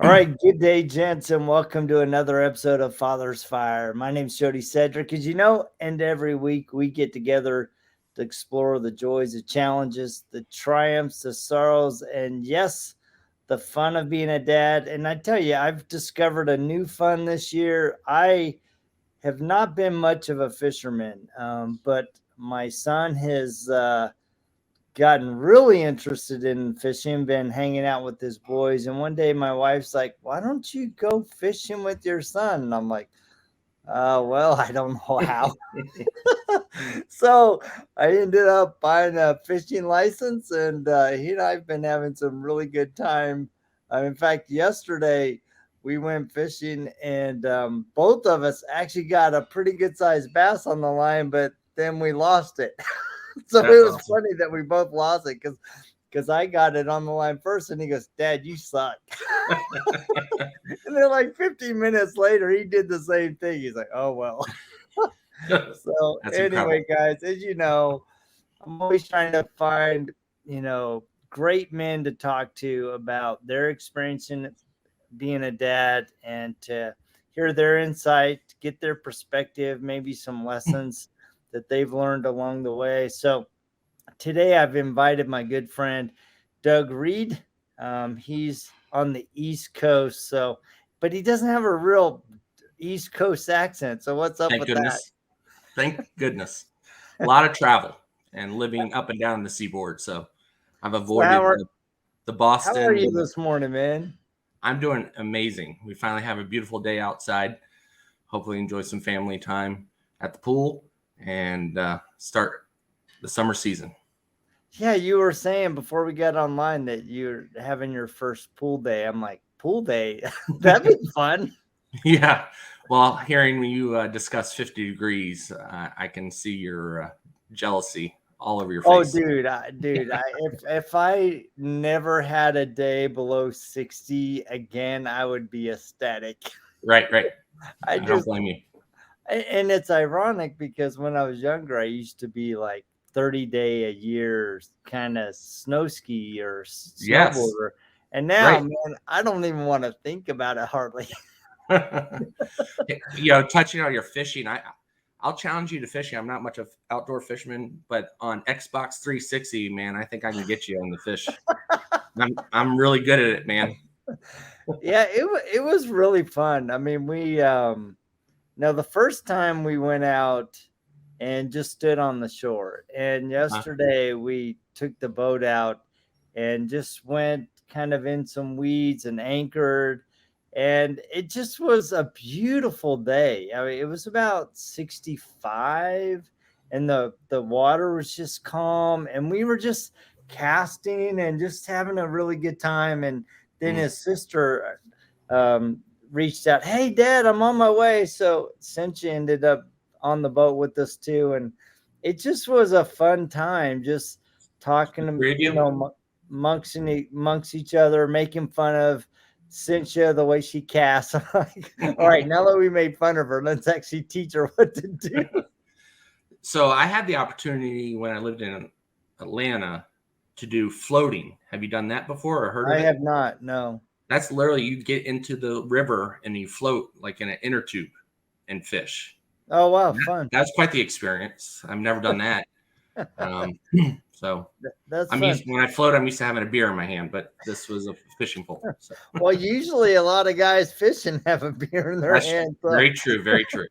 All right, good day, gents, and welcome to another episode of Father's Fire. My name's Jody Sedrick. As you know, and every week we get together to explore the joys, the challenges, the triumphs, the sorrows, and yes, the fun of being a dad. And I tell you, I've discovered a new fun this year. I have not been much of a fisherman, but my son has gotten really interested in fishing, been hanging out with his boys. And one day my wife's like, "Why don't you go fishing with your son?" And I'm like, well, I don't know how. So I ended up buying a fishing license, and he and I've been having some really good time. In fact, yesterday we went fishing, and both of us actually got a pretty good sized bass on the line, but then we lost it. So That's it was awesome. funny that we both lost it because I got it on the line first, and he goes, "Dad, you suck." And then like 15 minutes later, he did the same thing. He's like, "Oh well." So That's incredible. anyway, guys, as you know, I'm always trying to find, great men to talk to about their experience in being a dad and to hear their insight, get their perspective, maybe some lessons that they've learned along the way. So today I've invited my good friend Doug Reid. He's on the East Coast, but he doesn't have a real East Coast accent. So what's up Thank with that? goodness. Thank goodness. A lot of travel and living up and down the seaboard. So I've So how avoided are the how are Boston. you this morning, man? I'm doing amazing. We finally have a beautiful day outside. Hopefully enjoy some family time at the pool and start the summer season. Yeah, you were saying before we got online that you're having your first pool day. I'm like, pool day? That'd be fun. Yeah. Well, hearing you discuss 50 degrees, I can see your jealousy all over your Oh, face. dude, if I never had a day below 60 again, I would be ecstatic. Right, right. I I don't just blame you. and it's ironic because when I was younger, I used to be like 30-day a year kind of snow ski or Yes, snowboarder. And now, right. man, I don't even want to think about it hardly. Touching on your fishing, I'll challenge you to fishing. I'm not much of outdoor fisherman, but on Xbox 360, man, I think I can get you on the fish. I'm really good at it, man. Yeah, it was really fun. I mean, we now the first time we went out and just stood on the shore, and Uh, yesterday we took the boat out and just went kind of in some weeds and anchored, and it just was a beautiful day. I mean, it was about 65, and the water was just calm, and we were just casting and just having a really good time. And then mm, his sister um, reached out, "Hey, Dad, I'm on my way." So Cincha ended up on the boat with us too, and it just was a fun time, just talking to three of you. monks each other, making fun of Cynthia the way she casts. I'm like, all right, now that we made fun of her, let's actually teach her what to do. So I had the opportunity when I lived in Atlanta to do floating. Have you done that before or heard I of it? have not. No. That's literally you get into the river and you float like in an inner tube and fish. Oh wow, fun. That's quite the experience. I've never done that. Um, so That's I'm fun. used when I float. I'm used to having a beer in my hand, but this was a fishing pole. So Well, usually a lot of guys fishing have a beer in their that's hand. So, very true, very true.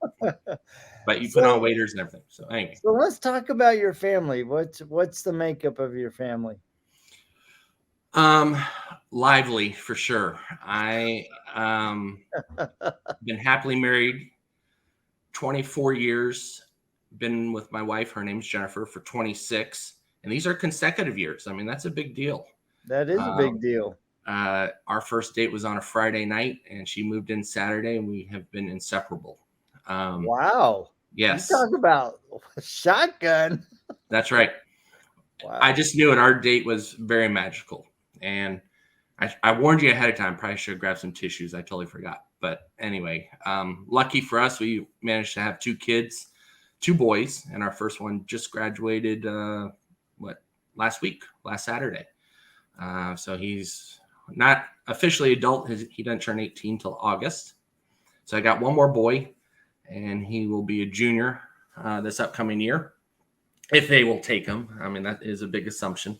But you put on so, waders and everything. So anyway, so let's talk about your family. What's the makeup of your family? um, lively for sure. I been happily married 24 years. Been with my wife. Her name's Jennifer for 26, and these are consecutive years. I mean, that's a big deal. That is a Um, big deal. our first date was on a Friday night, and she moved in Saturday, and we have been inseparable. Um, Wow. You yes, talk about shotgun. that's right. I Wow. just knew it. Our date was very magical, and I warned you ahead of time. Probably should have grabbed some tissues. I totally forgot. But anyway, lucky for us, we managed to have two kids, two boys, and our first one just graduated. Last week, last Saturday. So he's not officially adult. He doesn't turn 18 till August. So I got one more boy, and he will be a junior this upcoming year, if they will take him. I mean, that is a big assumption.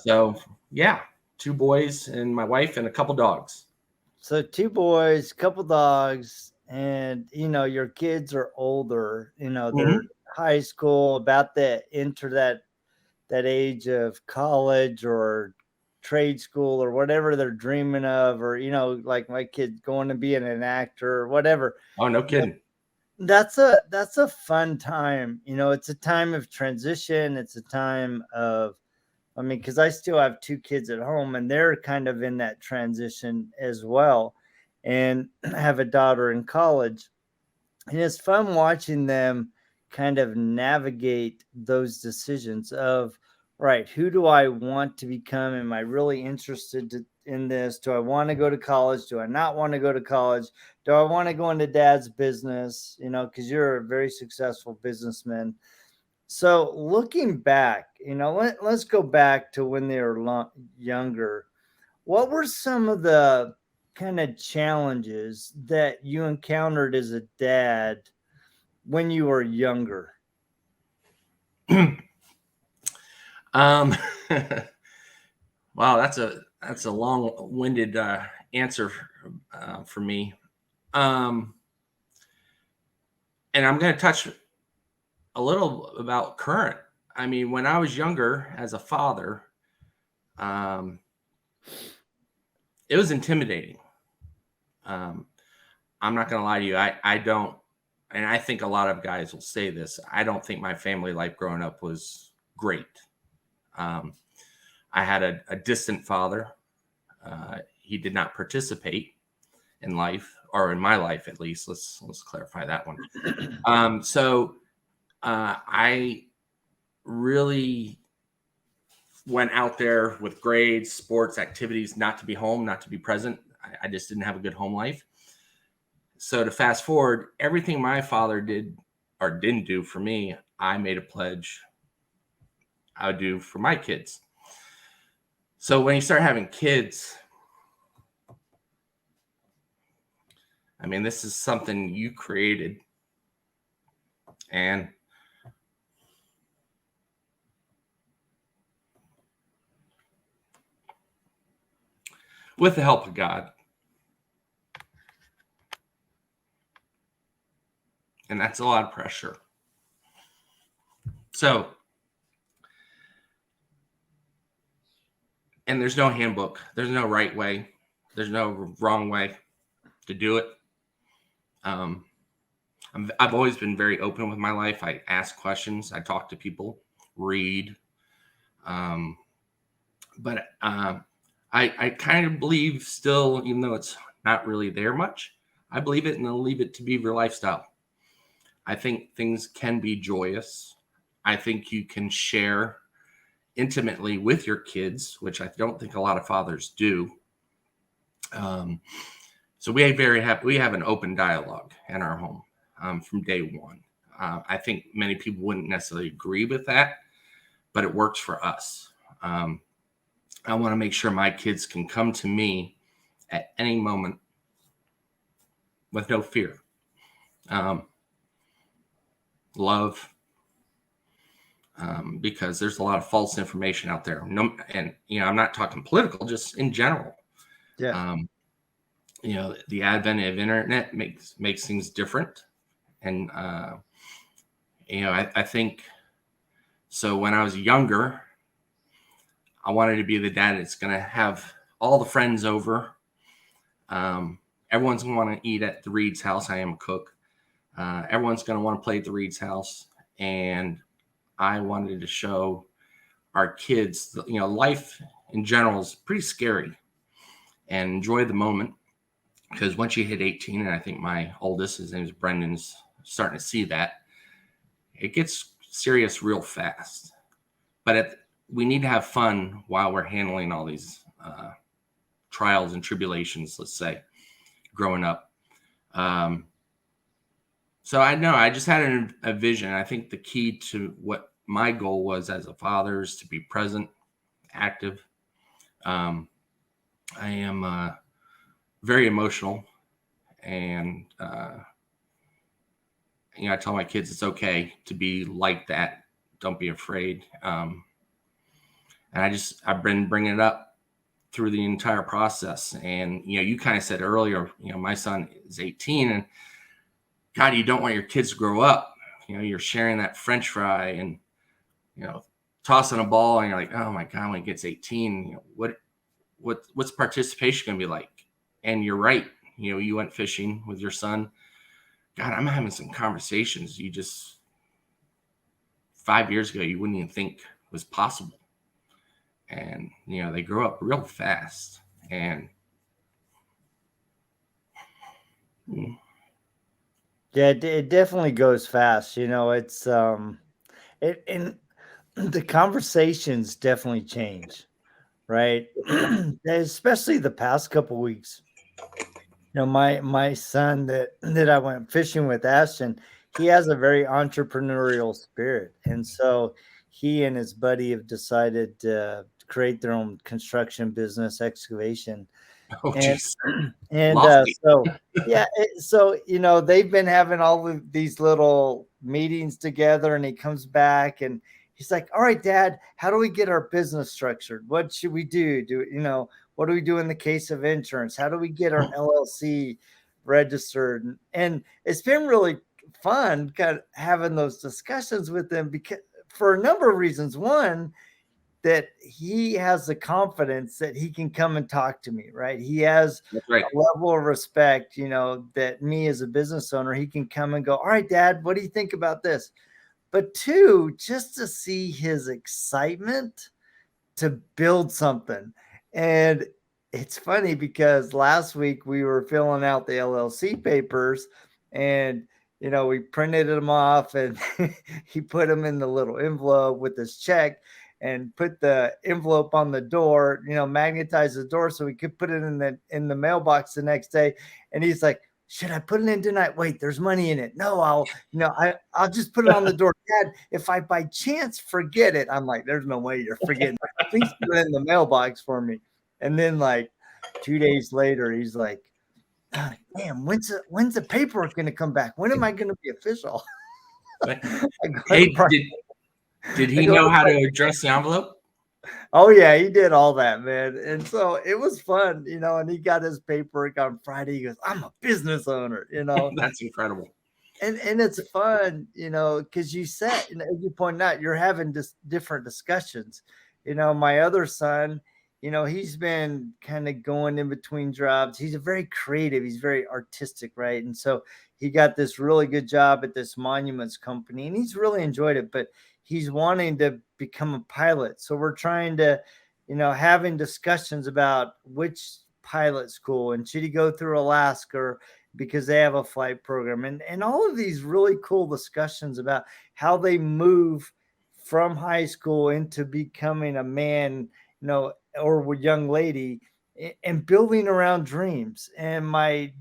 So yeah, 2 boys and my wife and a couple dogs. So 2 boys, couple dogs, and your kids are older. They're high school, about to enter that age of college or trade school or whatever they're dreaming of, or like my kid going to being an actor or whatever. Oh, no kidding. That's a fun time. It's a time of transition. It's a time of, because I still have 2 kids at home, and they're kind of in that transition as well, and I have a daughter in college. And it's fun watching them kind of navigate those decisions of, right, who do I want to become? Am I really interested in this? Do I want to go to college? Do I not want to go to college? Do I want to go into dad's business? Because you're a very successful businessman. So looking back, let's go back to when they were younger. What were some of the kind of challenges that you encountered as a dad when you were younger? Wow, that's a long-winded answer for me. And I'm going to touch a little about current. I mean, when I was younger as a father, it was intimidating. I'm not going to lie to you. I don't, and I think a lot of guys will say this, I don't think my family life growing up was great. I had a distant father. He did not participate in life, or in my life at least. Let's clarify that one. So I really went out there with grades, sports, activities, not to be home, not to be present. I just didn't have a good home life. So to fast forward, everything my father did or didn't do for me, I made a pledge I would do for my kids. So when you start having kids, I mean, this is something you created, and with the help of God. And that's a lot of pressure. So, and there's no handbook. There's no right way. There's no wrong way to do it. I've always been very open with my life. I ask questions. I talk to people, read. But I kind of believe still, even though it's not really there much, I believe it and I'll leave it to be your lifestyle. I think things can be joyous. I think you can share intimately with your kids, which I don't think a lot of fathers do. So we have an open dialogue in our home from day one. I think many people wouldn't necessarily agree with that, but it works for us. I want to make sure my kids can come to me at any moment with no fear. Love, because there's a lot of false information out there. And I'm not talking political, just in general. Yeah. The advent of internet makes things different. And, I think so. When I was younger, I wanted to be the dad that's going to have all the friends over. Everyone's going to want to eat at the Reid's house. I am a cook. Everyone's going to want to play at the Reid's house. And I wanted to show our kids, life in general is pretty scary, and enjoy the moment. Because once you hit 18, and I think my oldest, his name is Brendan's starting to see that, it gets serious real fast. But we need to have fun while we're handling all these trials and tribulations, let's say, growing up. So I know I just had a vision. I think the key to what my goal was as a father is to be present, active, I am very emotional, and I tell my kids it's okay to be like that. Don't be afraid. And I've been bringing it up through the entire process. And you kind of said earlier, my son is 18, and God, you don't want your kids to grow up. You're sharing that French fry and tossing a ball, and you're like, oh my God, when he gets 18, what's participation going to be like? And you're right. You went fishing with your son. God, I'm having some conversations you just 5 years ago you wouldn't even think was possible. And they grow up real fast. And Yeah, it definitely goes fast. It's and the conversations definitely change, right? Especially the past couple weeks. My son that I went fishing with, Ashton, he has a very entrepreneurial spirit, and so he and his buddy have decided to create their own construction business, excavation, oh and geez, and lofty. so yeah, so they've been having all of these little meetings together, and he comes back and he's like, "All right, Dad, how do we get our business structured? What should we do? What do we do in the case of insurance? How do we get our LLC registered?" And it's been really fun kind of having those discussions with them because for a number of reasons. One, that he has the confidence that he can come and talk to me, right? He has That's right. a level of respect, that me as a business owner, he can come and go, "All right, Dad, what do you think about this?" But two, just to see his excitement to build something. And it's funny because last week we were filling out the LLC papers, and we printed them off, and he put them in the little envelope with his check and put the envelope on the door, magnetize the door so we could put it in the mailbox the next day. And he's like, "Should I put it in tonight? Wait, there's money in it. No, I'll just put it on the door. Dad, if I by chance forget it." I'm like, "There's no way you're forgetting. Please put it in the mailbox for me." And then like 2 days later, he's like, "Damn, when's the paperwork going to come back? When am I going to be official?" Hey, did he know how to address the envelope? Oh yeah, he did all that, man. And so it was fun, and he got his paperwork on Friday. He goes, "I'm a business owner," That's incredible. And it's fun, because as you point out, you're having just different discussions. My other son, he's been kind of going in between jobs. He's a very creative, he's very artistic, right? And so he got this really good job at this monuments company, and he's really enjoyed it, but he's wanting to become a pilot. So we're trying to, having discussions about which pilot school and should he go through Alaska because they have a flight program, and all of these really cool discussions about how they move from high school into becoming a man, or a young lady, and building around dreams. And my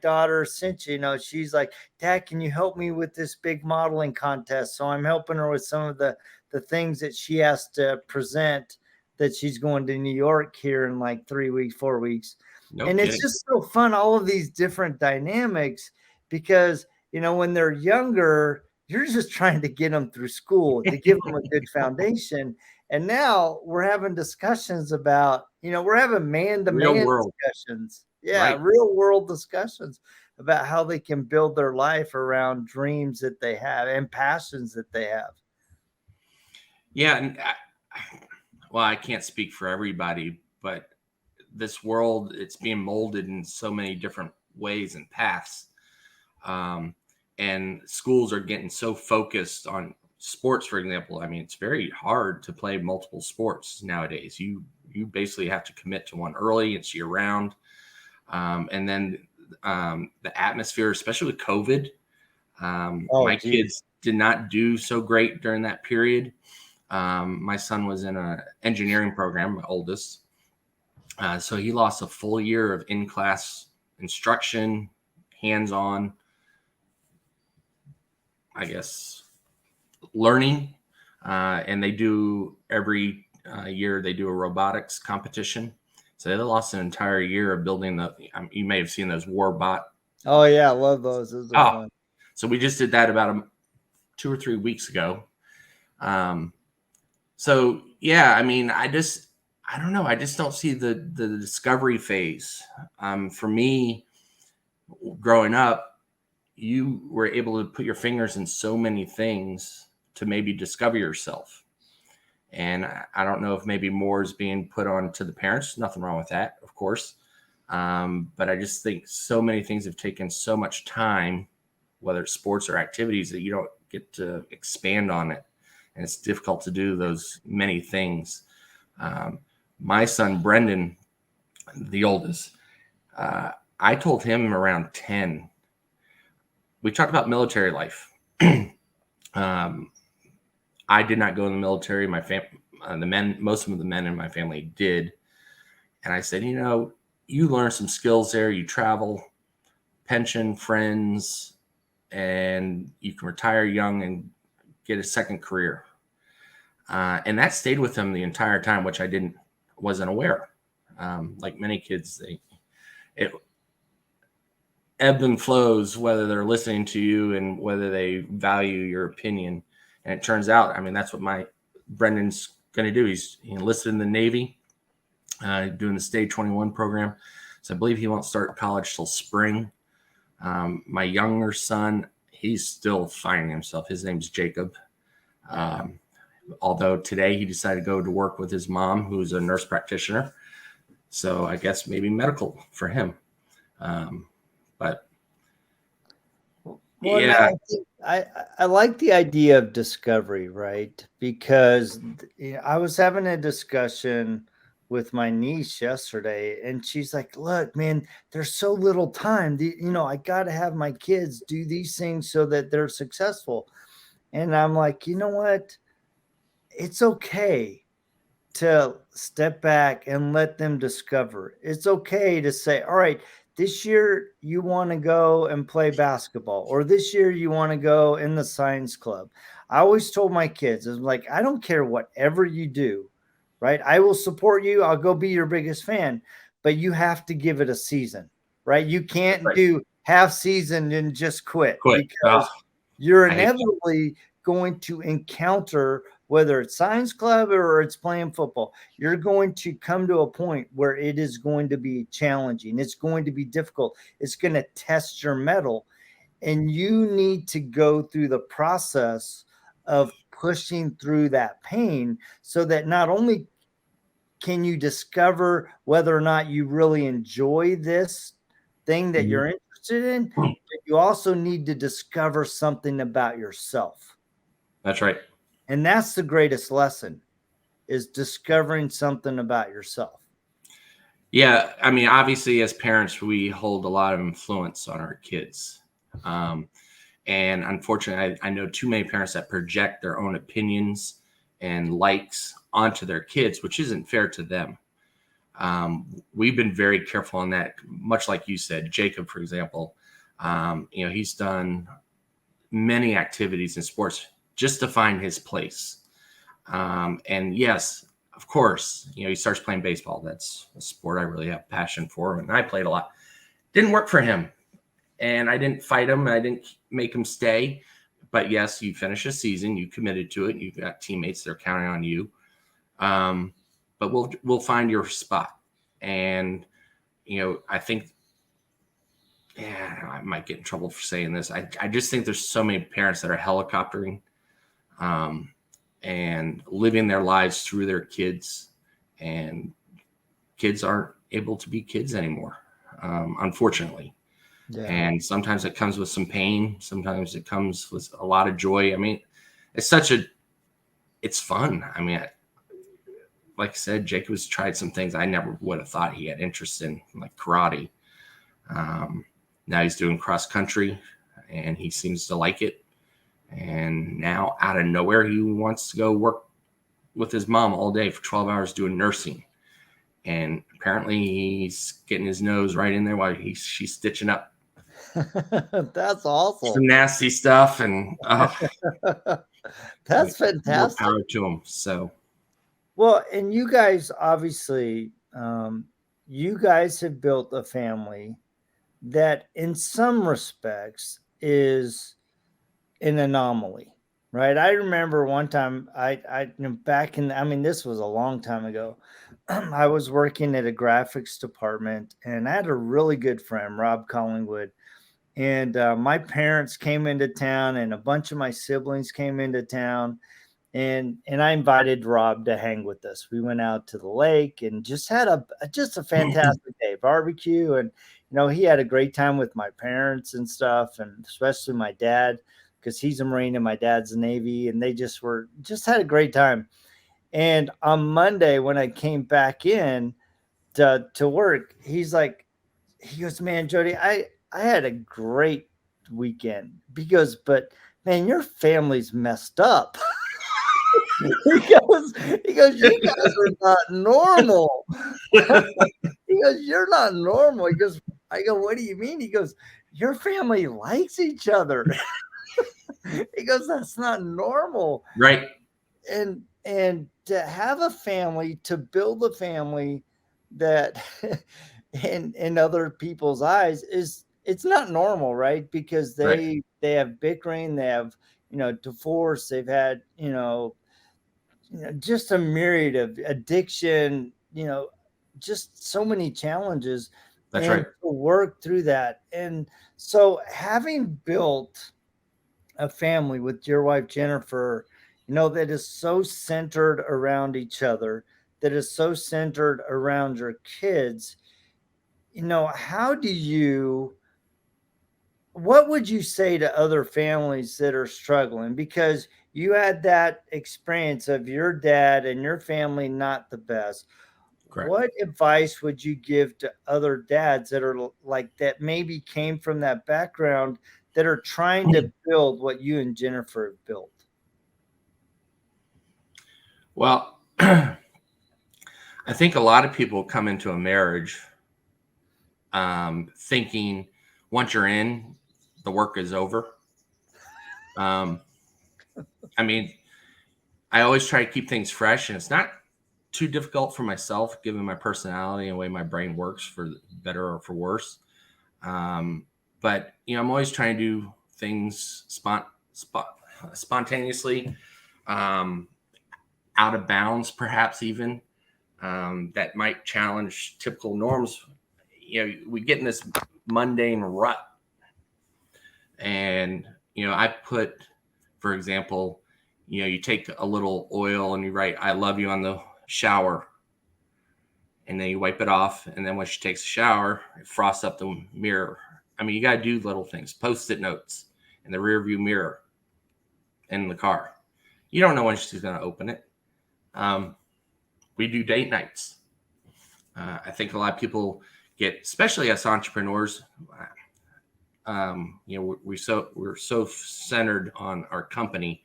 daughter Cynthia, she's like, "Dad, can you help me with this big modeling contest?" So I'm helping her with some of the things that she has to present, that she's going to New York here in like 3 weeks, 4 weeks. No And it's kidding. just so fun, all of these different dynamics, because when they're younger, you're just trying to get them through school to give them a good foundation. And now we're having discussions about, we're having Real man-to-man world, discussions. Yeah, right? real world discussions about how they can build their life around dreams that they have and passions that they have. Yeah, and well, I can't speak for everybody, but this world, it's being molded in so many different ways and paths. Um, and schools are getting so focused on sports, for example. I mean, it's very hard to play multiple sports nowadays. You basically have to commit to one early. It's year round. And then the atmosphere, especially with COVID, Oh, my geez. kids did not do so great during that period. My son was in an engineering program, my oldest. So he lost a full year of in-class instruction, hands-on, I guess, learning. And they do every year they do a robotics competition. So they lost an entire year of building you may have seen those Warbot. Oh yeah, I love those. Those are fun. So we just did that about 2 or 3 weeks ago. So yeah, I mean, I don't know. I just don't see the discovery phase. For me, growing up, you were able to put your fingers in so many things to maybe discover yourself. And I don't know if maybe more is being put on to the parents. Nothing wrong with that, of course. But I just think so many things have taken so much time, whether it's sports or activities, that you don't get to expand on it. And it's difficult to do those many things. My son, Brendan, the oldest, I told him around 10. We talked about military life. I did not go in the military. My most of the men in my family did. And I said, you learn some skills there. You travel, pension, friends, and you can retire young and get a second career. And that stayed with him the entire time, which I wasn't aware. Like many kids, it ebbs and flows, whether they're listening to you and whether they value your opinion. And it turns out, I mean, that's what Brendan's going to do. He's enlisted in the Navy, doing the Stage 21 program. So I believe he won't start college till spring. My younger son, he's still finding himself. His name's Jacob. Although today he decided to go to work with his mom, who's a nurse practitioner. So I guess maybe medical for him. But well, yeah, I like the idea of discovery, right? Because I was having a discussion with my niece yesterday, and she's like, look, man, there's so little time. I got to have my kids do these things so that they're successful. And I'm like, you know what? It's okay to step back and let them discover. It's okay to say, all right, this year you want to go and play basketball, or this year you want to go in the science club. I always told my kids, I'm like, I don't care whatever you do, right? I will support you. I'll go be your biggest fan, but you have to give it a season, right? You can't do half season and just quit. Because you're inevitably going to encounter, whether it's science club or it's playing football, you're going to come to a point where it is going to be challenging. It's going to be difficult. It's going to test your mettle. And you need to go through the process of pushing through that pain so that not only can you discover whether or not you really enjoy this thing that you're interested in, but you also need to discover something about yourself. That's right. And that's the greatest lesson, is discovering something about yourself. Yeah. I mean, obviously, as parents, we hold a lot of influence on our kids. And unfortunately, I know too many parents that project their own opinions and likes onto their kids, which isn't fair to them. We've been very careful on that, much like you said. Jacob, for example, he's done many activities in sports just to find his place. And yes, of course, he starts playing baseball. That's a sport I really have passion for, and I played a lot. Didn't work for him, and I didn't fight him. I didn't make him stay. But yes, you finish a season, you committed to it, you've got teammates that are counting on you. But we'll find your spot. And I think, I might get in trouble for saying this. I just think there's so many parents that are helicoptering and living their lives through their kids, and kids aren't able to be kids anymore, unfortunately. Yeah. And sometimes it comes with some pain. Sometimes it comes with a lot of joy. I mean, it's fun. I mean, like I said, Jake has tried some things I never would have thought he had interest in, like karate. Now he's doing cross country, and he seems to like it. And now, out of nowhere, he wants to go work with his mom all day for 12 hours doing nursing. And apparently, he's getting his nose right in there while she's stitching up. That's awful. Some nasty stuff, and that's fantastic. More power to him. So, Well, and you guys obviously, you guys have built a family that, in some respects, is an anomaly, right? I remember one time, back in, I mean, this was a long time ago. I was working at a graphics department, and I had a really good friend, Rob Collingwood, and my parents came into town, and a bunch of my siblings came into town, and I invited Rob to hang with us. We went out to the lake and just had a fantastic day, barbecue, and he had a great time with my parents and stuff, and especially my dad, because he's a Marine and my dad's a Navy, and they just had a great time. And on Monday when I came back in to work, he goes, "Man, Jody, I had a great weekend." Because, but man, your family's messed up. He goes, "You guys are not normal." He goes, "You're not normal." He goes, I go, "What do you mean?" He goes, "Your family likes each other." He goes, "That's not normal." Right. And to have a family, to build a family that in other people's eyes, it's not normal, right? Because Right. they have bickering, they have divorce, they've had just a myriad of addiction, just so many challenges, That's and right. to work through that. And so, having built a family with your wife, Jennifer, that is so centered around each other, that is so centered around your kids, how do you, what would you say to other families that are struggling? Because you had that experience of your dad and your family not the best. Correct. What advice would you give to other dads that are like that, maybe came from that background, that are trying to build what you and Jennifer have built? Well, I think a lot of people come into a marriage thinking once you're in, the work is over. Um, I mean, I always try to keep things fresh, and it's not too difficult for myself, given my personality and the way my brain works, for better or for worse. But I'm always trying to do things spontaneously, um, out of bounds, perhaps even that might challenge typical norms. We get in this mundane rut, and I put, for example, you take a little oil and you write "I love you" on the shower, and then you wipe it off, and then when she takes a shower, it frosts up the mirror. I mean, you got to do little things. Post-it notes in the rear view mirror in the car. You don't know when she's going to open it. We do date nights. I think a lot of people get, especially us entrepreneurs, we're so centered on our company,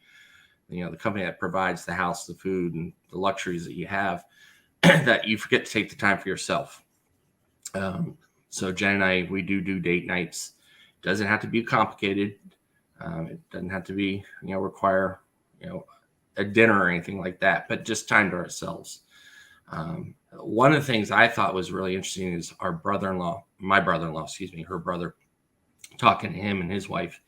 the company that provides the house, the food, and the luxuries that you have, that you forget to take the time for yourself. So Jen and I, we do date nights. Doesn't have to be complicated. It doesn't have to be, require, a dinner or anything like that, but just time to ourselves. One of the things I thought was really interesting is my brother-in-law, her brother, talking to him and his wife.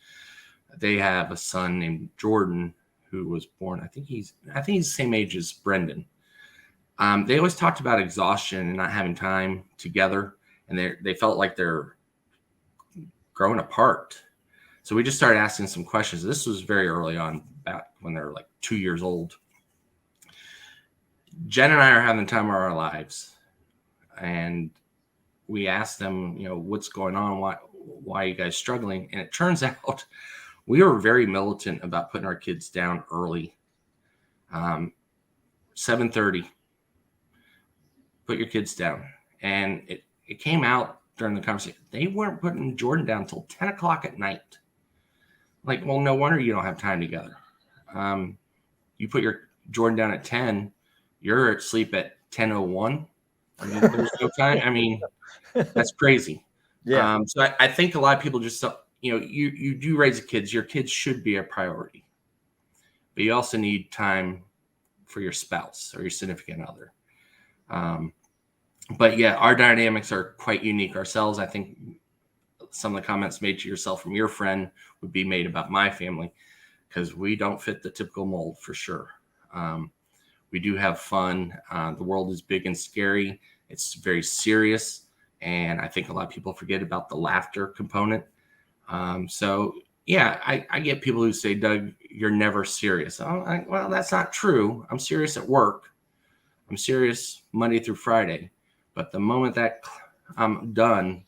They have a son named Jordan who was born, I think he's the same age as Brendan. They always talked about exhaustion and not having time together, and they felt like they're growing apart. So we just started asking some questions. This was very early on, back when they're like 2 years old. Jen and I are having the time of our lives, and we asked them, what's going on? Why are you guys struggling? And it turns out we were very militant about putting our kids down early. 7:30, put your kids down. And it came out during the conversation. They weren't putting Jordan down until 10 o'clock at night. Like, well, no wonder you don't have time together. You put your Jordan down at 10, you're asleep at 10:01. I mean, there's no time. I mean, that's crazy. Yeah. So I think a lot of people just, you do raise kids. Your kids should be a priority, but you also need time for your spouse or your significant other. But yeah, our dynamics are quite unique ourselves. I think some of the comments made to yourself from your friend would be made about my family, because we don't fit the typical mold for sure. We do have fun. The world is big and scary. It's very serious. And I think a lot of people forget about the laughter component. So yeah, I get people who say, Doug, you're never serious. Well, that's not true. I'm serious at work. I'm serious Monday through Friday. But the moment that I'm done,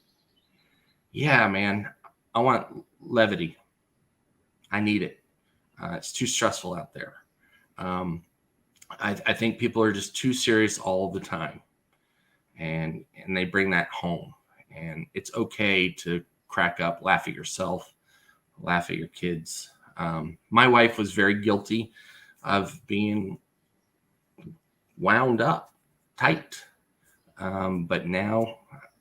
yeah, man, I want levity. I need it. It's too stressful out there. I think people are just too serious all the time, and they bring that home. And it's okay to crack up, laugh at yourself, laugh at your kids. My wife was very guilty of being wound up tight. But now,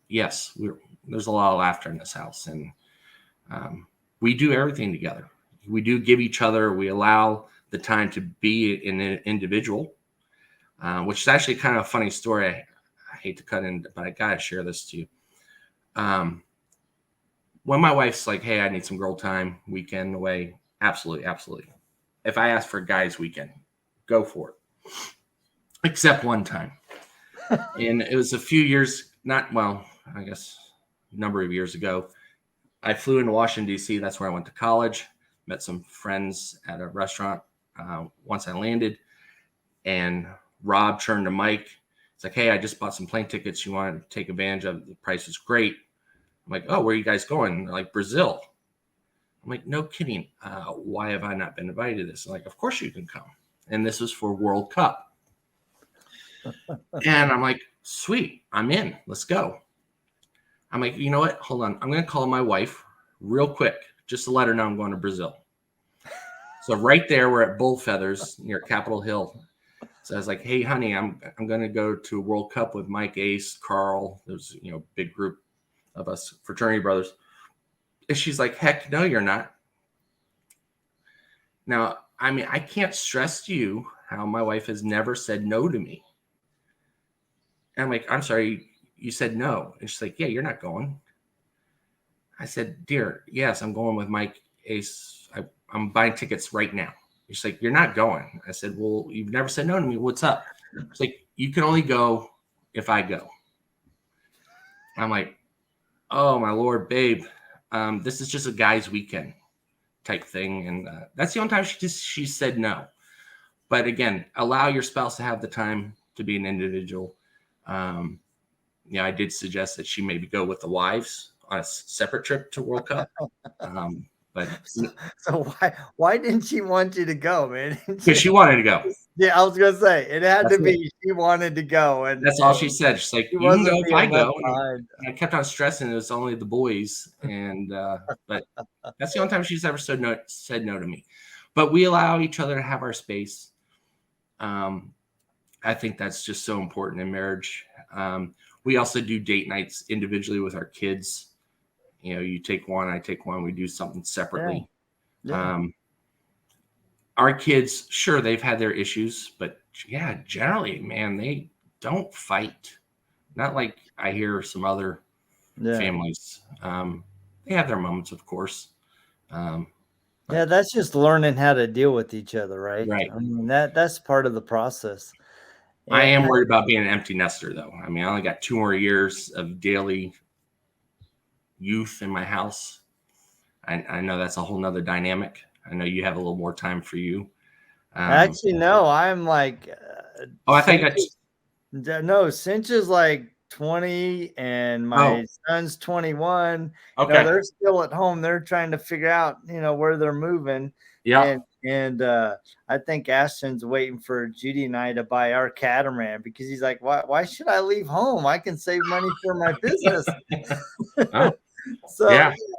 yes, there's a lot of laughter in this house, and we do everything together. We do give each other, we allow the time to be an individual, which is actually kind of a funny story. I hate to cut in, but I got to share this to you. When my wife's like, hey, I need some girl time, weekend away, absolutely, absolutely. If I ask for a guy's weekend, go for it. Except one time. And it was a few years, I guess a number of years ago. I flew into Washington, D.C. That's where I went to college. Met some friends at a restaurant once I landed. And Rob turned to Mike. It's like, hey, I just bought some plane tickets. You want to take advantage of? The price is great. I'm like, oh, where are you guys going? They're like, Brazil. I'm like, no kidding. Why have I not been invited to this? I'm like, of course you can come. And this was for World Cup. And I'm like, sweet, I'm in. Let's go. I'm like, you know what? Hold on. I'm going to call my wife real quick just to let her know I'm going to Brazil. So right there, we're at Bull Feathers near Capitol Hill. So I was like, hey, honey, I'm going to go to a World Cup with Mike, Ace, Carl. There's, big group of us fraternity brothers. And she's like, heck no, you're not. Now, I mean, I can't stress to you how my wife has never said no to me. And I'm like, I'm sorry, you said no. And she's like, yeah, you're not going. I said, dear, yes, I'm going with Mike, Ace. I'm buying tickets right now. She's like, you're not going. I said, well, you've never said no to me. What's up? She's like, you can only go if I go. I'm like, oh, my Lord, babe. This is just a guy's weekend type thing. And that's the only time she said no. But again, allow your spouse to have the time to be an individual. I did suggest that she maybe go with the wives on a separate trip to World Cup. But so why didn't she want you to go, man? Because she wanted to go. Yeah, I was gonna say it had to be. She wanted to go, and that's all she said. She's like, you can go if I go. And I kept on stressing it was only the boys, and but that's the only time she's ever said no to me. But we allow each other to have our space. I think that's just so important in marriage. We also do date nights individually with our kids. You take one, I take one. We do something separately. Yeah. Our kids, sure, they've had their issues, but yeah, generally, man, they don't fight. Not like I hear some other families. They have their moments, of course. Yeah, that's just learning how to deal with each other, right? Right. I mean, that's part of the process. I am worried about being an empty nester, though. I mean, I only got 2 more years of daily youth in my house. I know that's a whole nother dynamic. I know you have a little more time for you. Actually, no, I'm like, I think no, Cinch is like 20 and my son's 21. Okay. They're still at home. They're trying to figure out, where they're moving. Yeah. And I think Ashton's waiting for Judy and I to buy our catamaran because he's like, why should I leave home? I can save money for my business.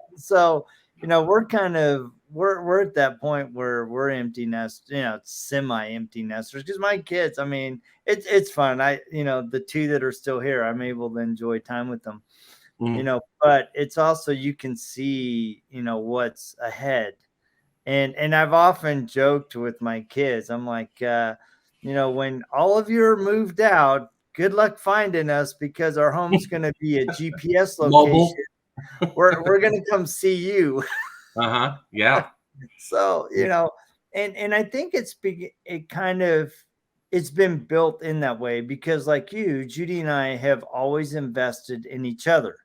So we're kind of we're at that point where we're empty nest, semi-empty nesters, because my kids, I mean, it's fun. The 2 that are still here, I'm able to enjoy time with them. But it's also, you can see, what's ahead. And I've often joked with my kids. I'm like, when all of you are moved out, good luck finding us because our home's going to be a GPS location. Mobile. We're going to come see you. Yeah. So, and I think it's been built in that way because like you, Judy and I have always invested in each other,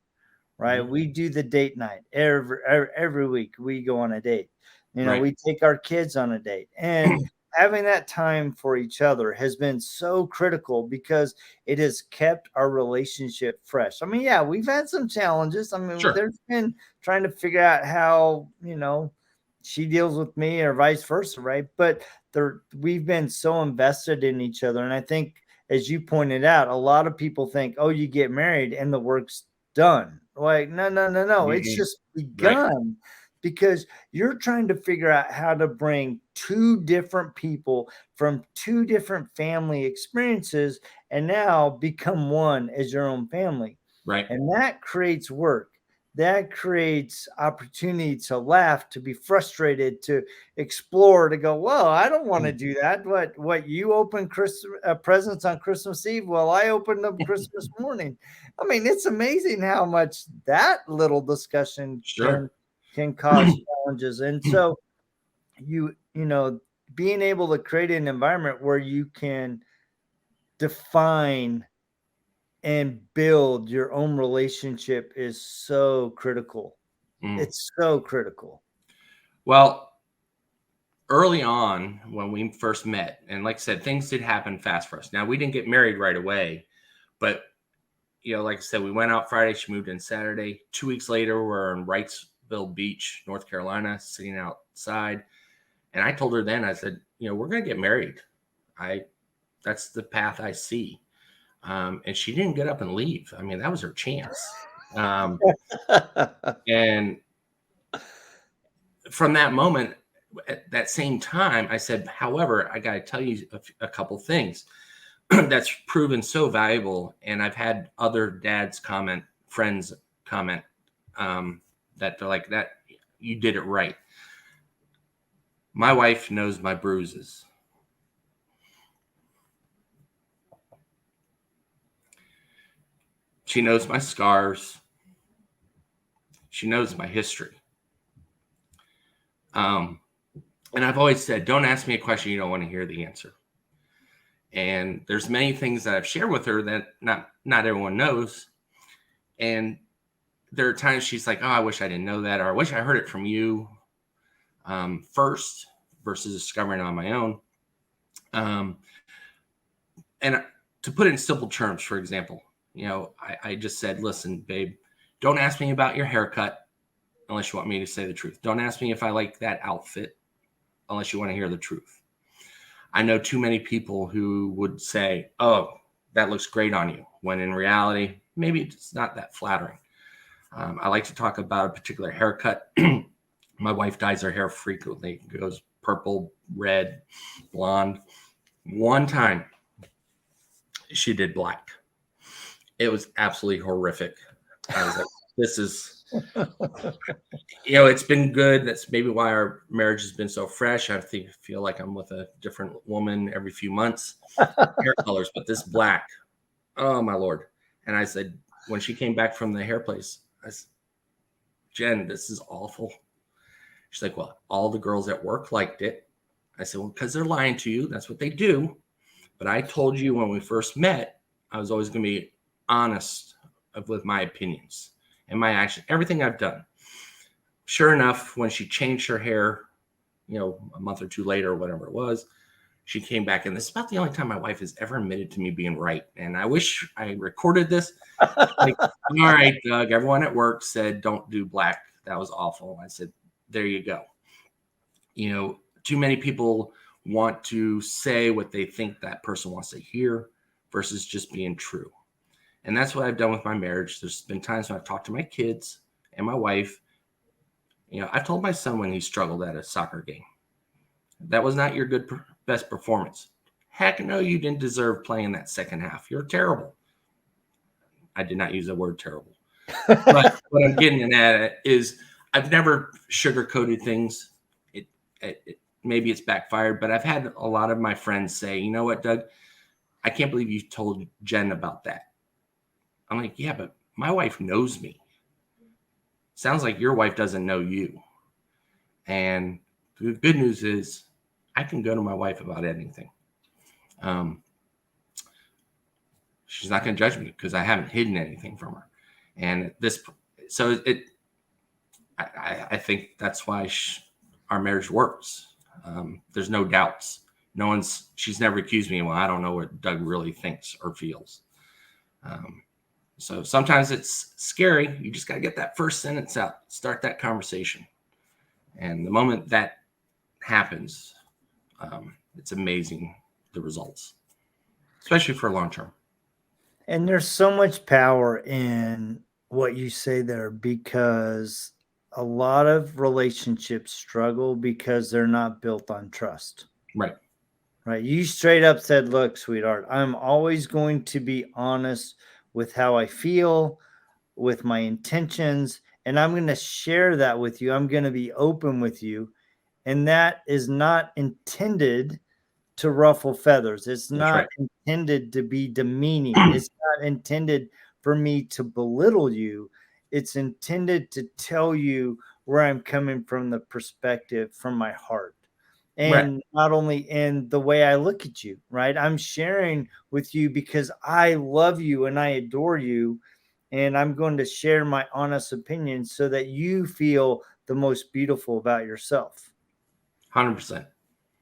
right? Mhm. We do the date night every week. We go on a date. Right. We take our kids on a date, and having that time for each other has been so critical because it has kept our relationship fresh. I mean, yeah, we've had some challenges. I mean, Sure. there's been trying to figure out how, she deals with me or vice versa, right? But we've been so invested in each other. And I think, as you pointed out, a lot of people think, oh, you get married and the work's done. Like, no, no, no, no. It's Mhm. just Right. begun because you're trying to figure out how to bring two different people from two different family experiences and now become one as your own family. Right. And that creates work. That creates opportunity to laugh, to be frustrated, to explore, to go, well, I don't want to do that. What you open presents on Christmas Eve? Well, I opened them Christmas morning. I mean, it's amazing how much that little discussion Sure. can cause challenges. And so being able to create an environment where you can define and build your own relationship is so critical. Mm. It's so critical. Well, early on when we first met, and like I said, things did happen fast for us. Now, we didn't get married right away, but like I said, we went out Friday. She moved in Saturday. 2 weeks later, we're in Wrightsville Beach, North Carolina, sitting outside. And I told her then, I said, we're going to get married. That's the path I see. And she didn't get up and leave. I mean, that was her chance. And from that moment, at that same time, I said, however, I got to tell you a couple things that's proven so valuable. And I've had other dads friends comment, that they're like, that you did it right. My wife knows my bruises. She knows my scars. She knows my history. And I've always said, don't ask me a question you don't want to hear the answer. And there's many things that I've shared with her that not everyone knows. And there are times she's like, oh, I wish I didn't know that, or I wish I heard it from you first versus discovering it on my own. And to put it in simple terms, for example, I just said, listen, babe, don't ask me about your haircut unless you want me to say the truth. Don't ask me if I like that outfit unless you want to hear the truth. I know too many people who would say, oh, that looks great on you, when in reality, maybe it's not that flattering. I like to talk about a particular haircut. My wife dyes her hair frequently. It goes purple, red, blonde. One time, she did black. It was absolutely horrific. I was like, this is... it's been good. That's maybe why our marriage has been so fresh. I feel like I'm with a different woman every few months. Hair colors, but this black, oh my Lord. And I said, when she came back from the hair place, I said, Jen, this is awful. She's like, well, all the girls at work liked it. I said, well, because they're lying to you. That's what they do. But I told you when we first met, I was always going to be honest with my opinions and my action, everything I've done. Sure enough, when she changed her hair, a month or two later, or whatever it was, she came back. And this is about the only time my wife has ever admitted to me being right. And I wish I recorded this. Like, all right, Doug, everyone at work said, don't do black. That was awful. I said, there you go. Too many people want to say what they think that person wants to hear versus just being true. And that's what I've done with my marriage. There's been times when I've talked to my kids and my wife. I've told my son when he struggled at a soccer game, that was not your best performance. Heck no, you didn't deserve playing that second half. You're terrible. I did not use the word terrible. But what I'm getting at is I've never sugarcoated things. maybe it's backfired, but I've had a lot of my friends say, you know what, Doug, I can't believe you told Jen about that. I'm like, yeah, but my wife knows me. Sounds like your wife doesn't know you. And the good news is I can go to my wife about anything. Um, she's not going to judge me because I haven't hidden anything from her. And I think that's why our marriage works. There's no doubts. She's never accused me. Well, I don't know what Doug really thinks or feels. So sometimes it's scary. You just got to get that first sentence out, start that conversation. And the moment that happens, it's amazing, the results, especially for long term. And there's so much power in what you say there, because a lot of relationships struggle because they're not built on trust. Right. Right. You straight up said, look, sweetheart, I'm always going to be honest with how I feel, with my intentions, and I'm going to share that with you. I'm going to be open with you. And that is not intended to ruffle feathers. It's That's right. not intended to be demeaning. It's not intended for me to belittle you. It's intended to tell you where I'm coming from, the perspective from my heart. Right. And not only in the way I look at you, right? I'm sharing with you because I love you and I adore you. And I'm going to share my honest opinion so that you feel the most beautiful about yourself. 100%.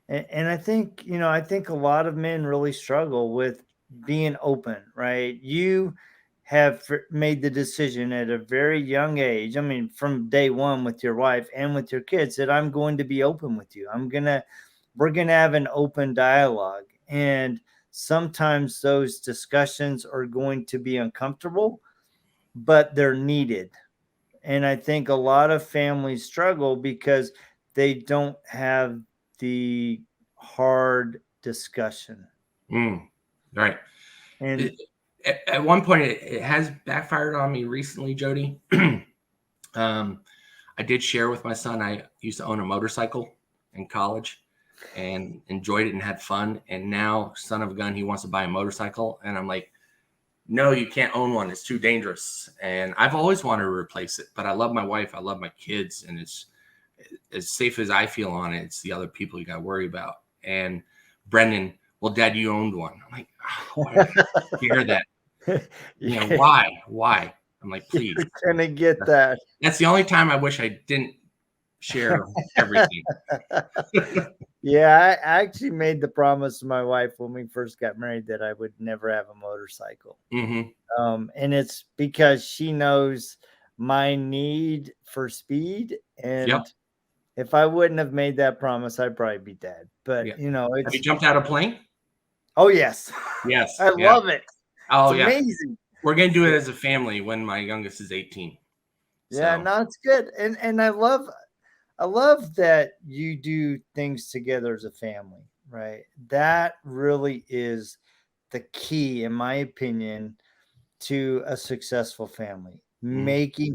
And I think, I think a lot of men really struggle with being open, right? You have made the decision at a very young age. I mean, from day one with your wife and with your kids, that I'm going to be open with you. We're going to have an open dialogue. And sometimes those discussions are going to be uncomfortable, but they're needed. And I think a lot of families struggle because they don't have the hard discussion. Right. And At one point, it has backfired on me recently, Jody. I did share with my son, I used to own a motorcycle in college and enjoyed it and had fun. And now, son of a gun, he wants to buy a motorcycle. And I'm like, no, you can't own one. It's too dangerous. And I've always wanted to replace it, but I love my wife. I love my kids. And it's as safe as I feel on it. It's the other people you got to worry about. And Brendan, well, Dad, you owned one. I'm like, oh, why did I hear that? Why? I'm like, please. You're gonna get that. That's the only time I wish I didn't share everything. Yeah, I actually made the promise to my wife when we first got married that I would never have a motorcycle. Mm-hmm. And it's because she knows my need for speed. And Yep. if I wouldn't have made that promise, I'd probably be dead. But Yeah. it's Have you jumped out of a plane? Oh yes. Yes. I love it. Oh It's yeah. amazing. We're gonna do it as a family when my youngest is 18. Yeah, So. no, it's good. And I love that you do things together as a family, right? That really is the key, in my opinion, to a successful family.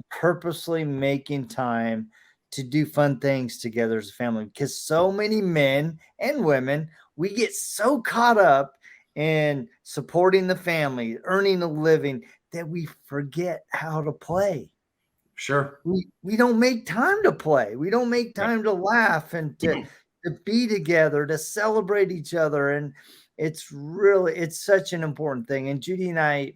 Purposely making time to do fun things together as a family, because so many men and women, we get so caught up in supporting the family, earning a living, that we forget how to play. Sure. We don't make time to play. We don't make time to laugh and to be together, to celebrate each other. And it's such an important thing. And Judy and I,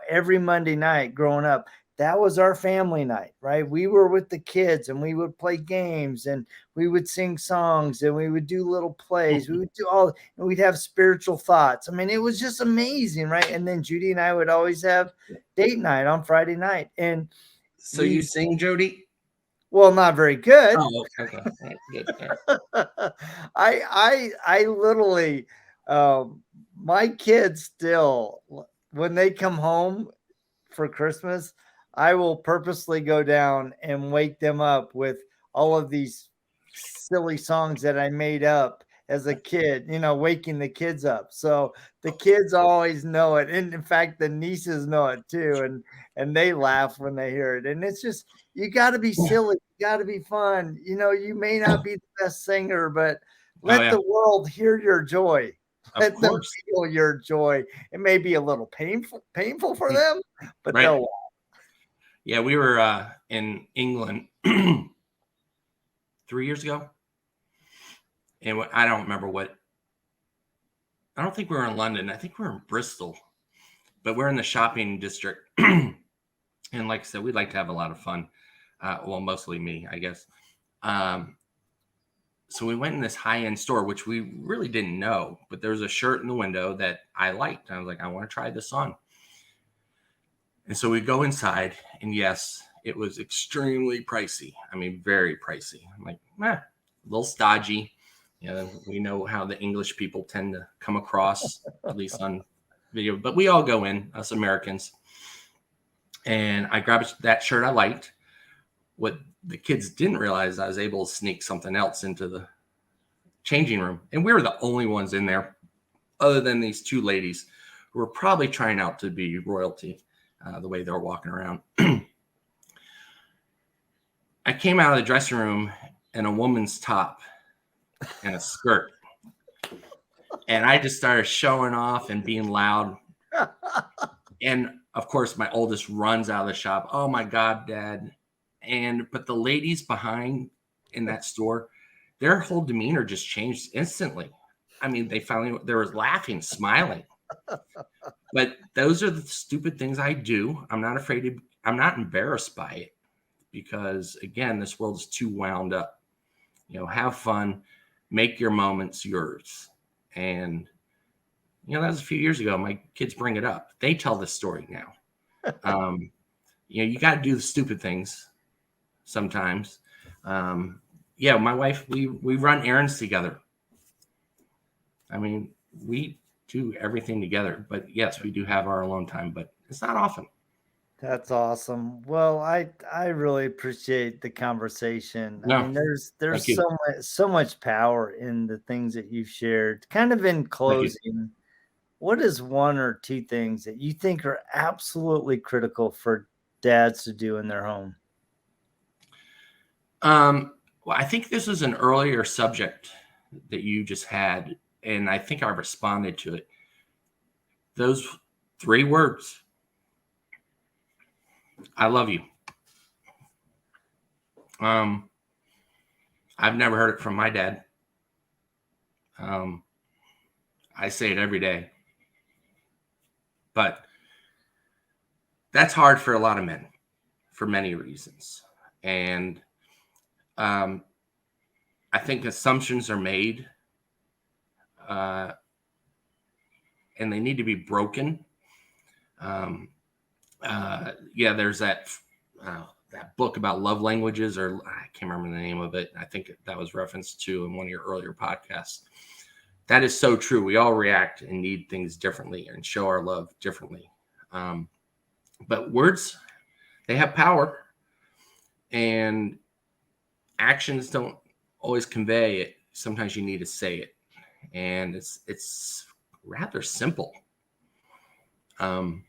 every Monday night growing up, that was our family night, right? We were with the kids and we would play games and we would sing songs and we would do little plays. We would do and we'd have spiritual thoughts. I mean, it was just amazing, right? And then Judy and I would always have date night on Friday night. And so you sing, Jody? Well, not very good. Oh, okay. Right, good. I literally, my kids still, when they come home for Christmas, I will purposely go down and wake them up with all of these silly songs that I made up as a kid, waking the kids up. So the kids always know it. And in fact, the nieces know it too. And they laugh when they hear it. And it's just, you got to be silly. You got to be fun. You may not be the best singer, but Oh, let yeah. the world hear your joy. Of Let them course. feel your joy. It may be a little painful for them, but Right. they'll laugh. Yeah, we were in England 3 years ago. And I don't remember I don't think we were in London. I think we were in Bristol, but we're in the shopping district. And like I said, we'd like to have a lot of fun. Well, mostly me, I guess. So we went in this high-end store, which we really didn't know, but there was a shirt in the window that I liked. I was like, I want to try this on. And so we go inside, and yes, it was extremely pricey. I mean, very pricey. I'm like, a little stodgy. We know how the English people tend to come across, at least on video, but we all go in, us Americans. And I grabbed that shirt I liked. What the kids didn't realize, I was able to sneak something else into the changing room. And we were the only ones in there, other than these two ladies who were probably trying out to be royalty, the way they were walking around. I came out of the dressing room in a woman's top and a skirt. And I just started showing off and being loud. And of course, my oldest runs out of the shop. Oh my God, Dad. But the ladies behind in that store, their whole demeanor just changed instantly. I mean, there was laughing, smiling. But those are the stupid things I do. I'm not embarrassed by it, because again, this world is too wound up. Have fun, make your moments yours. And that was a few years ago. My kids bring it up. They tell this story now. You got to do the stupid things sometimes. My wife, we run errands together. I mean, we do everything together, but yes, we do have our alone time, but it's not often. That's awesome. Well, I really appreciate the conversation. I No, mean, there's thank you. so much power in the things that you've shared. Kind of in closing, what is one or two things that you think are absolutely critical for dads to do in their home? Well, I think this is an earlier subject that you just had, and I think I responded to it. Those 3 words: I love you. I've never heard it from my dad. I say it every day, but that's hard for a lot of men for many reasons. And I think assumptions are made, and they need to be broken. There's that book about love languages, or I can't remember the name of it. I think that was referenced to in one of your earlier podcasts. That is so true. We all react and need things differently and show our love differently. But words, they have power, and actions don't always convey it. Sometimes you need to say it, and it's rather simple. I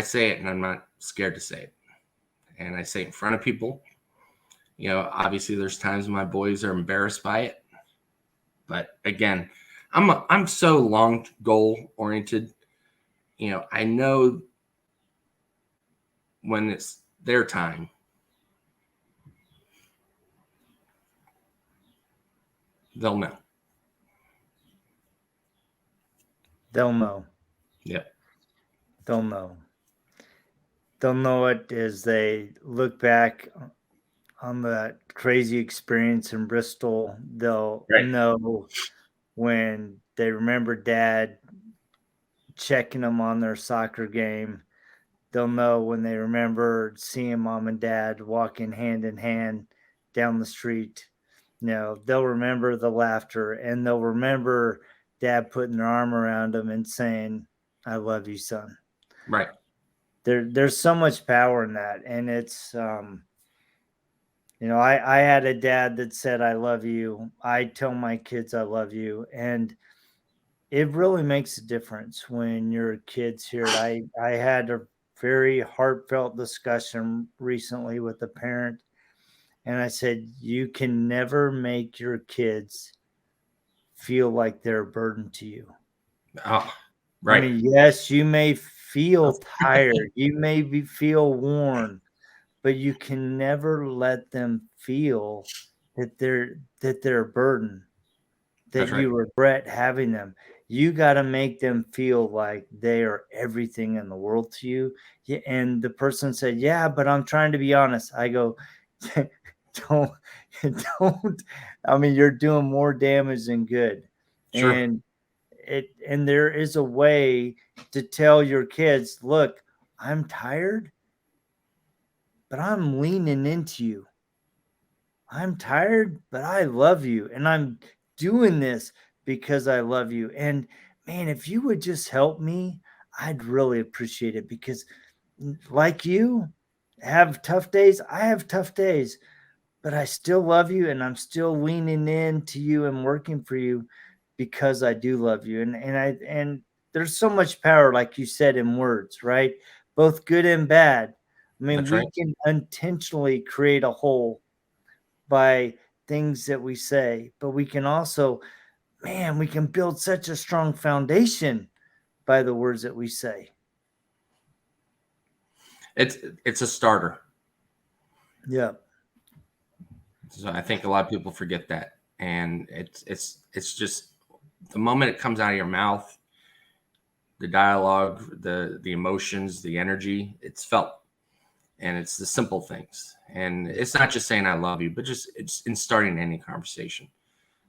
say it, and I'm not scared to say it. And I say it in front of people. Obviously there's times when my boys are embarrassed by it. But again, I'm so long goal oriented. I know when it's their time, they'll know. They'll know. Yep. They'll know. They'll know it as they look back on that crazy experience in Bristol. They'll know when they remember Dad checking them on their soccer game. They'll know when they remember seeing Mom and Dad walking hand in hand down the street. They'll remember the laughter, and they'll remember Dad putting their arm around them and saying, "I love you, son." Right. There's so much power in that, and it's I had a dad that said, I love you. I tell my kids I love you. And it really makes a difference when your kids hear it. I had a very heartfelt discussion recently with a parent, and I said, you can never make your kids feel like they're a burden to you. Oh, I right. mean, yes, you may feel tired, you may feel worn, but you can never let them feel that they're a burden, that That's right. you regret having them. You got to make them feel like they are everything in the world to you. Yeah, and the person said, "Yeah, but I'm trying to be honest." I go, "Don't, don't. I mean, you're doing more damage than good." Sure. And there is a way to tell your kids, "Look, I'm tired, but I'm leaning into you. I'm tired, but I love you. And I'm doing this because I love you. And man, if you would just help me, I'd really appreciate it because, like you, have tough days. I have tough days, but I still love you and I'm still leaning in to you and working for you because I do love you." And there's so much power, like you said, in words, right? Both good and bad. I mean, That's right. we can intentionally create a hole by things that we say, but we can also, man, we can build such a strong foundation by the words that we say. It's a starter. Yeah. So I think a lot of people forget that, and it's just the moment it comes out of your mouth, the dialogue, the emotions, the energy, it's felt, and it's the simple things, and it's not just saying I love you, but just it's in starting any conversation.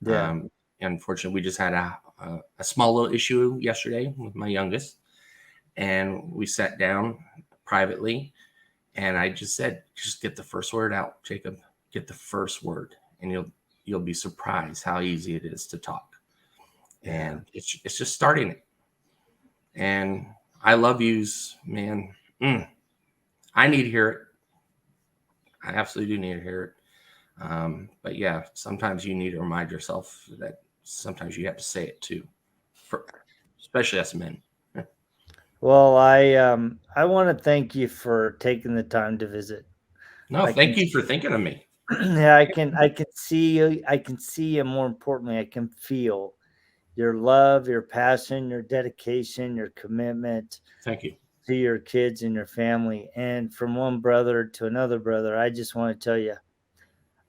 Yeah. Um, Unfortunately, we just had a small little issue yesterday with my youngest, and we sat down privately, and I just said, just get the first word out, Jacob. Get the first word, and you'll be surprised how easy it is to talk. Yeah. And it's just starting it. And I love yous, man. I need to hear it. I absolutely do need to hear it. But yeah, sometimes you need to remind yourself that sometimes you have to say it too, for, especially as men. Well, I want to thank you for taking the time to visit. No, I can thank you for thinking of me. yeah, I can see you, I can see, and more importantly, I can feel your love, your passion, your dedication, your commitment Thank you. to your kids and your family. And from one brother to another brother, I just want to tell you,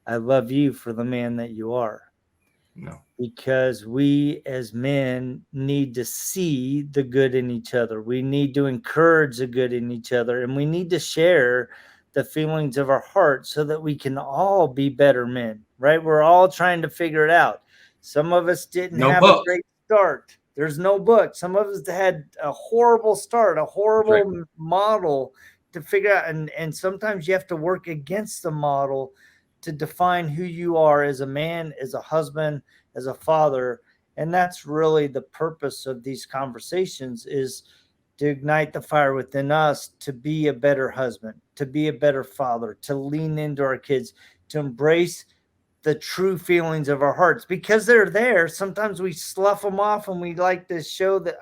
I love you for the man that you are, No, because we as men need to see the good in each other. We need to encourage the good in each other, and we need to share the feelings of our hearts so that we can all be better men, right? We're all trying to figure it out. Some of us didn't no have a book. great start. There's no book. Some of us had a horrible start, a That's right. horrible model to figure out. And sometimes you have to work against the model to define who you are as a man, as a husband, as a father. And that's really the purpose of these conversations, is to ignite the fire within us to be a better husband, to be a better father, to lean into our kids, to embrace the true feelings of our hearts, because they're there. Sometimes we slough them off and we like to show that,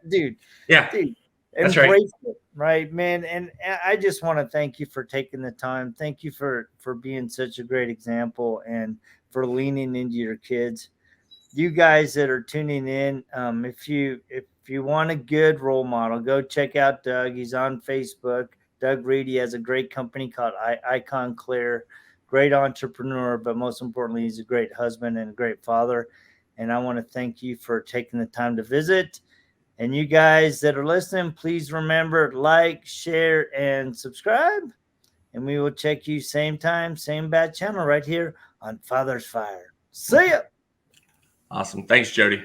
dude, Yeah, dude, that's right. embrace it, right, man? And I just want to thank you for taking the time. Thank you for being such a great example and for leaning into your kids. You guys that are tuning in, if you want a good role model, go check out Doug. He's on Facebook. Doug Reid. He has a great company called Icon Clear. Great entrepreneur, but most importantly, he's a great husband and a great father. And I want to thank you for taking the time to visit. And you guys that are listening, please remember, like, share, and subscribe. And we will check you same time, same bad channel right here on Father's Fire. See ya. Awesome. Thanks, Jody.